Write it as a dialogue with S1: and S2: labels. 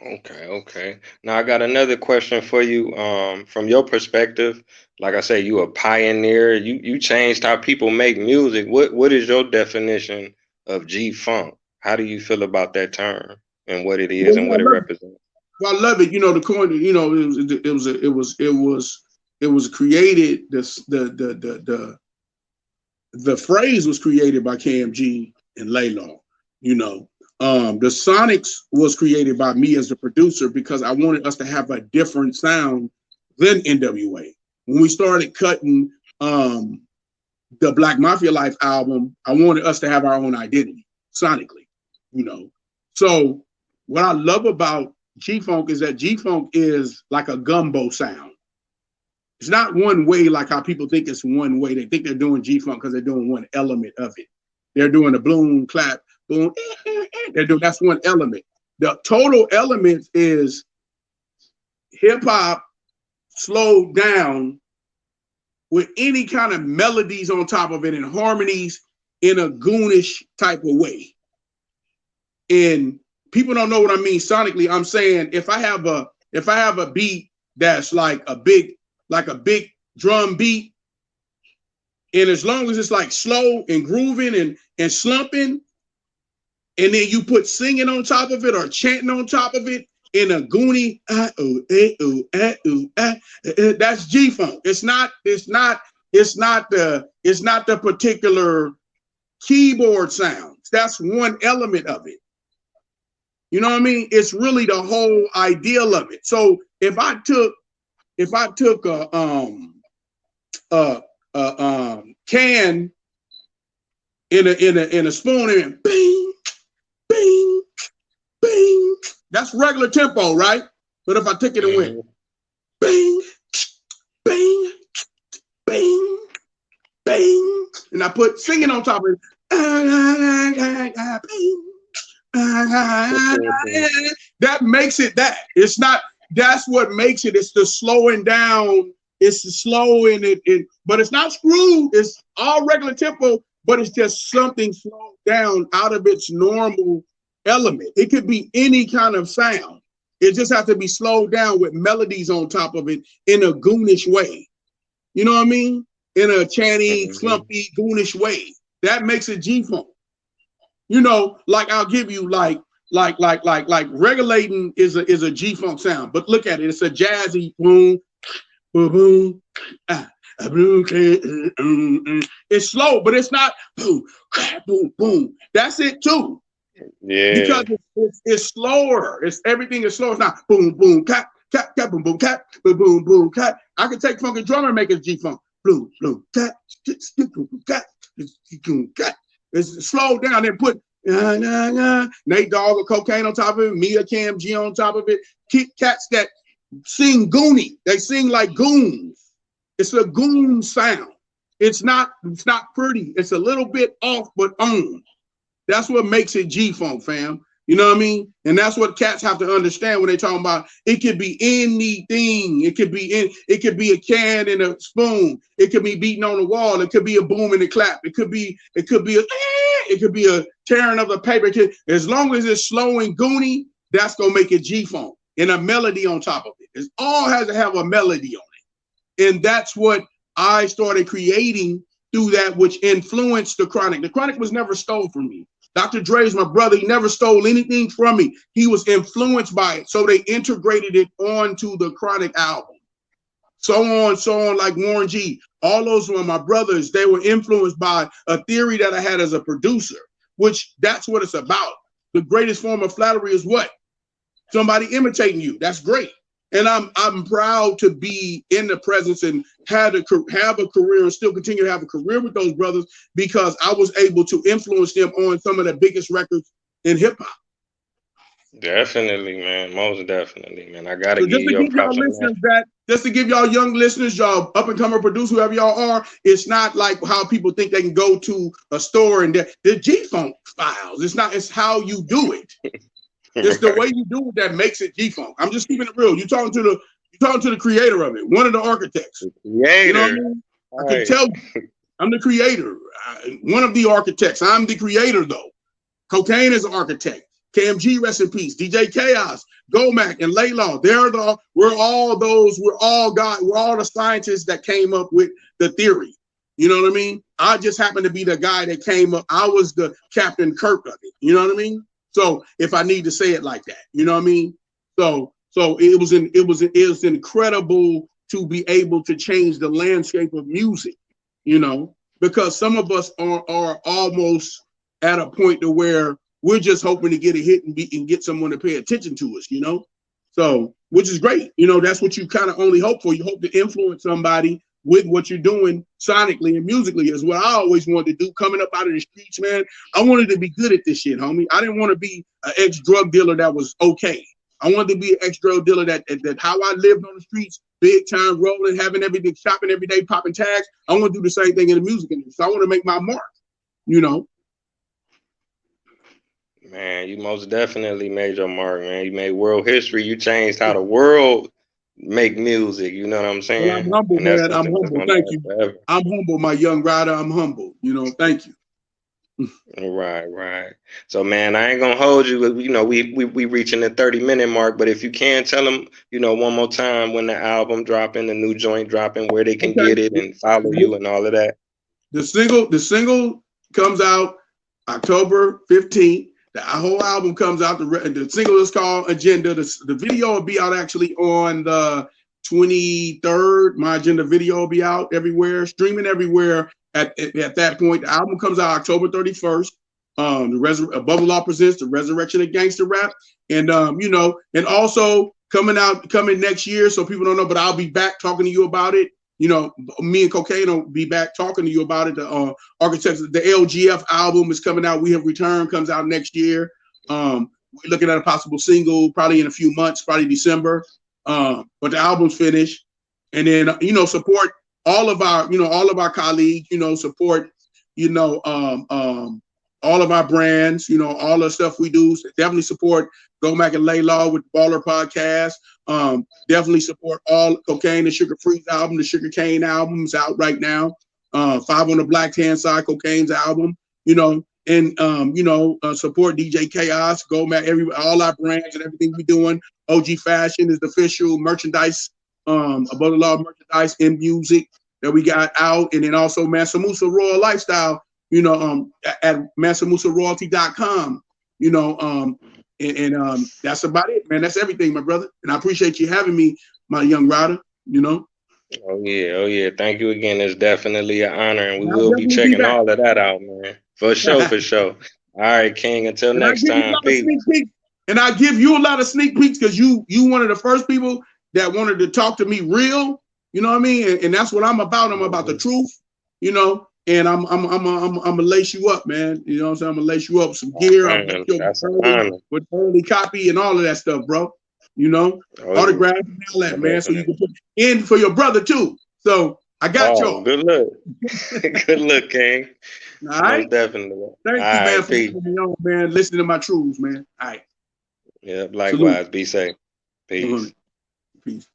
S1: Okay, okay. Now I got another question for you. From your perspective, like I say, you a pioneer. You changed how people make music. What is your definition of G funk? How do you feel about that term and what it is
S2: Well,
S1: and what it represents?
S2: I love it. You know, the coin. You know, it was created. The phrase was created by KMG and Laylaw. You know, the Sonics was created by me as the producer because I wanted us to have a different sound than NWA. When we started cutting the Black Mafia Life album, I wanted us to have our own identity sonically. You know, so what I love about G Funk is that G Funk is like a gumbo sound. It's not one way like how people think it's one way. They think they're doing G Funk because they're doing one element of it. They're doing a boom, clap, boom. They're doing that's one element. The total element is hip hop slowed down with any kind of melodies on top of it and harmonies in a goonish type of way. And people don't know what I mean sonically. I'm saying if I have a beat that's like a big drum beat, and as long as it's like slow and grooving and slumping, and then you put singing on top of it or chanting on top of it in a goony, that's G funk. It's not the particular keyboard sounds. That's one element of it. You know what I mean? It's really the whole ideal of it. So if I took a can in a spoon and bing, bing, bing, that's regular tempo, right? But if I took it and went bing, bing, bing, bing, and I put singing on top of it, bing, that makes it that. It's not, that's what makes it. It's the slowing down. It's the slowing it, but it's not screwed. It's all regular tempo, but it's just something slowed down out of its normal element. It could be any kind of sound. It just has to be slowed down with melodies on top of it in a goonish way. You know what I mean? In a chanty, slumpy, goonish way. That makes it G-funk. You know, like I'll give you like regulating is a G-funk sound, but look at it. It's a jazzy boom, boom, boom, it's slow, but it's not boom, boom, boom. That's it too.
S1: Yeah.
S2: Because it's slower. It's everything is slow. It's not boom, boom, cat, cat, cat, boom, boom, cat, boom, boom, boom, cat. I can take funky drummer and make it G-funk. Boom, boom, cat, cat, cat. It's slowed down and put Nate Dogg or Cocaine on top of it, Mia Cam G on top of it. Cats that sing Goonie. They sing like goons. It's a goon sound. It's not pretty. It's a little bit off, but on. That's what makes it G-funk, fam. You know what I mean? And that's what cats have to understand when they talking about it could be anything. It could be a can and a spoon. It could be beating on the wall. It could be a boom and a clap. It could be a tearing of the paper. As long as it's slow and goony, that's gonna make it G-funk and a melody on top of it. It all has to have a melody on it. And that's what I started creating through that, which influenced the Chronic. The Chronic was never stole from me. Dr. Dre is my brother. He never stole anything from me. He was influenced by it. So they integrated it onto the Chronic album. So on, like Warren G. All those were my brothers. They were influenced by a theory that I had as a producer, which that's what it's about. The greatest form of flattery is what? Somebody imitating you. That's great. And I'm proud to be in the presence and have a career and still continue to have a career with those brothers because I was able to influence them on some of the biggest records in hip hop.
S1: Definitely, man. Most definitely, man. I gotta
S2: So
S1: give
S2: just
S1: you
S2: to
S1: your
S2: give y'all
S1: props on that.
S2: listeners that, just to give y'all young listeners, y'all up and coming producers, whoever y'all are, it's not like how people think they can go to a store and the G-funk files. It's not. It's how you do it. It's the way you do it that makes it G-funk. I'm just keeping it real. You're talking to the creator of it, one of the architects. You know what I
S1: Creator.
S2: mean? I can
S1: Right.
S2: tell you, I'm the creator. One of the architects. I'm the creator, though. Cocaine is an architect. KMG, rest in peace. DJ Chaos, Gomac, and Laylaw. We're all the scientists that came up with the theory. You know what I mean? I just happened to be the guy that came up. I was the Captain Kirk of it. You know what I mean? So if I need to say it like that, you know what I mean? So it was incredible to be able to change the landscape of music, you know, because some of us are almost at a point to where we're just hoping to get a hit and get someone to pay attention to us, you know? So, which is great. You know, that's what you kind of only hope for. You hope to influence somebody with what you're doing sonically and musically, is what I always wanted to do coming up out of the streets, man. I wanted to be good at this shit, homie. I didn't want to be an ex-drug dealer that was okay. I wanted to be an ex-drug dealer that how I lived on the streets, big time rolling, having everything, shopping every day, popping tags. I want to do the same thing in the music industry. So I want to make my mark, you know.
S1: Man, you most definitely made your mark, man. You made world history. You changed how the world make music. You know what I'm saying?
S2: Well, I'm humble,
S1: and that's
S2: man. I'm humble. Thank you.
S1: Forever.
S2: I'm humble, my young rider. I'm humble. You know, thank you.
S1: Right. So, man, I ain't gonna hold you. You know, we reaching the 30-minute mark, but if you can tell them, you know, one more time when the album dropping, the new joint dropping, where they can get it and follow you and all of that.
S2: The single comes out October 15th. The whole album comes out. The single is called Agenda. The video will be out actually on the 23rd. My Agenda video will be out everywhere, streaming everywhere. At that point, the album comes out October 31st. Above the Law presents The Resurrection of Gangster Rap, and you know, and also coming next year. So people don't know, but I'll be back talking to you about it. You know, me and Cocaine will be back talking to you about it. The Architects, the LGF album is coming out. We Have Returned comes out next year. We're looking at a possible single probably in a few months, probably December. But the album's finished, and then you know, support all of our colleagues. You know, support all of our brands. You know, all the stuff we do. So definitely support Gomac and Laylaw with the Baller Podcast. Definitely support all Cocaine and Sugar Free's album. The Sugar Cane album is out right now. 5 on the Black Hand Side, Cocaine's album. You know, and support DJ Chaos, Gomac, all our brands and everything we're doing. OG Fashion is the official merchandise, Above the Law merchandise in music that we got out, and then also Mansa Musa Royal Lifestyle. You know, at MansaMusaRoyalty.com. You know, and that's about it, man. That's everything, my brother. And I appreciate you having me, my young rider, you know.
S1: Oh yeah. Thank you again. It's definitely an honor, and we will be checking all of that out, man. For sure. All right, King. Until next time. Peace.
S2: And I give you a lot of sneak peeks because you one of the first people that wanted to talk to me real. You know what I mean? And that's what I'm about. I'm about the truth, you know. And I'm gonna lace you up, man. You know what I'm saying? I'm gonna lace you up with some gear. With early copy and all of that stuff, bro. You know, autograph and all that, man. So you can put in for your brother too. So I got you.
S1: Good luck. Good luck, King.
S2: All right.
S1: Most definitely.
S2: Thank you, man, for putting me on, man. Listening to my truths, man. All right.
S1: Yeah, likewise. Salute. Be safe. Peace.
S2: Peace.